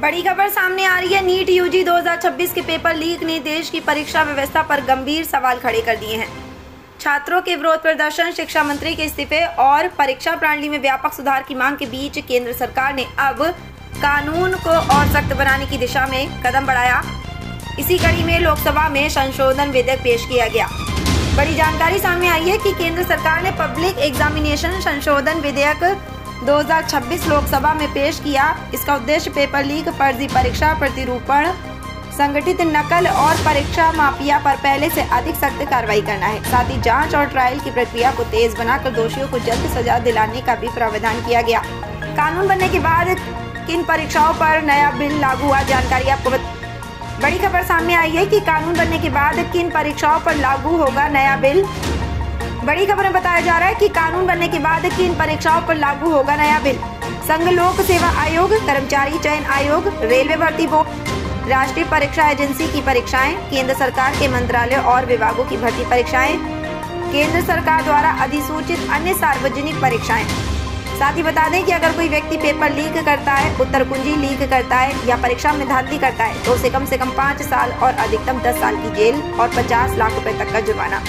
बड़ी खबर सामने आ रही है। नीट यूजी 2026 के पेपर लीक ने देश की परीक्षा व्यवस्था पर गंभीर सवाल खड़े कर दिए हैं। छात्रों के विरोध प्रदर्शन, शिक्षा मंत्री के इस्तीफे और परीक्षा प्रणाली में व्यापक सुधार की मांग के बीच केंद्र सरकार ने अब कानून को और सख्त बनाने की दिशा में कदम बढ़ाया। इसी कड़ी में लोकसभा में संशोधन विधेयक पेश किया गया। बड़ी जानकारी सामने आई है कि केंद्र सरकार ने पब्लिक एग्जामिनेशन संशोधन विधेयक 2026 लोकसभा में पेश किया। इसका उद्देश्य पेपर लीक, फर्जी परीक्षा प्रतिरूपण, संगठित नकल और परीक्षा माफिया पर पहले से अधिक सख्त कार्रवाई करना है। साथ ही जांच और ट्रायल की प्रक्रिया को तेज बनाकर दोषियों को जल्द सजा दिलाने का भी प्रावधान किया गया। कानून बनने के बाद किन परीक्षाओं पर नया बिल लागू हुआ, जानकारी आपको बड़ी खबर सामने आई है कि कानून बनने के बाद किन परीक्षाओं पर लागू होगा नया बिल। बड़ी खबर में बताया जा रहा है कि कानून बनने के बाद किन परीक्षाओं पर लागू होगा नया बिल। संघ लोक सेवा आयोग, कर्मचारी चयन आयोग, रेलवे भर्ती बोर्ड, राष्ट्रीय परीक्षा एजेंसी की परीक्षाएं, केंद्र सरकार के मंत्रालय और विभागों की भर्ती परीक्षाएं, केंद्र सरकार द्वारा अधिसूचित अन्य सार्वजनिक परीक्षाएं। साथ ही बता दें कि अगर कोई व्यक्ति पेपर लीक करता है, उत्तर कुंजी लीक करता है या परीक्षा में धांधली करता है तो उसे कम से कम 5 साल और अधिकतम 10 साल की जेल और 50 लाख रुपए तक का जुर्माना।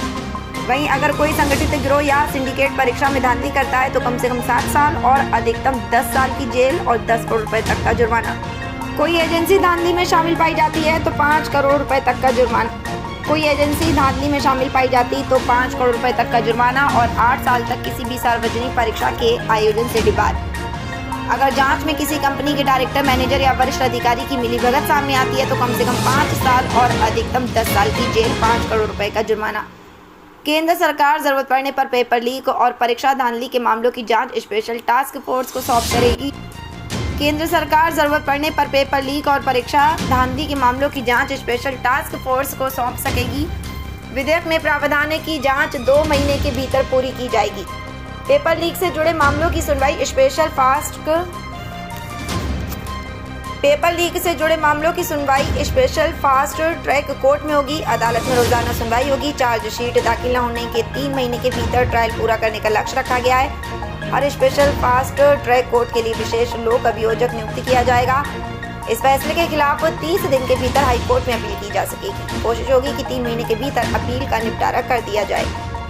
वहीं अगर कोई संगठित गिरोह या सिंडिकेट परीक्षा में धांधली करता है तो कम से कम 7 साल और अधिकतम 10 साल की जेल और 10 करोड़ रुपए तक का जुर्माना। कोई एजेंसी धांधली में शामिल पाई जाती है तो 5 करोड़ रुपए तक का जुर्माना। कोई एजेंसी धांधली में शामिल पाई जाती तो 5 करोड़ रुपए तक का जुर्माना और 8 साल तक किसी भी सार्वजनिक परीक्षा के आयोजन से डिबार। अगर जांच में किसी कंपनी के डायरेक्टर, मैनेजर या वरिष्ठ अधिकारी की मिलीभगत सामने आती है तो कम से कम 5 साल और अधिकतम 10 साल की जेल, 5 करोड़ रुपए का जुर्माना। केंद्र सरकार जरूरत पड़ने पर पेपर लीक और परीक्षा धांधली के मामलों की जांच स्पेशल टास्क फोर्स को सौंप करेगी। केंद्र सरकार जरूरत पड़ने पर पेपर लीक और परीक्षा धांधली के मामलों की जांच स्पेशल टास्क फोर्स को सौंप सकेगी। विधेयक में प्रावधान है कि जांच 2 महीने के भीतर पूरी की जाएगी। पेपर लीक से जुड़े मामलों की सुनवाई स्पेशल फास्ट ट्रैक कोर्ट में होगी। अदालत में रोजाना सुनवाई होगी। चार्जशीट दाखिल न होने के 3 महीने के भीतर ट्रायल पूरा करने का लक्ष्य रखा गया है। हर स्पेशल फास्ट ट्रैक कोर्ट के लिए विशेष लोक अभियोजक नियुक्त किया जाएगा। इस फैसले के खिलाफ 30 दिन के भीतर हाई कोर्ट में अपील की जा सकेगी। कोशिश होगी कि 3 महीने के भीतर अपील का निपटारा कर दिया जाए।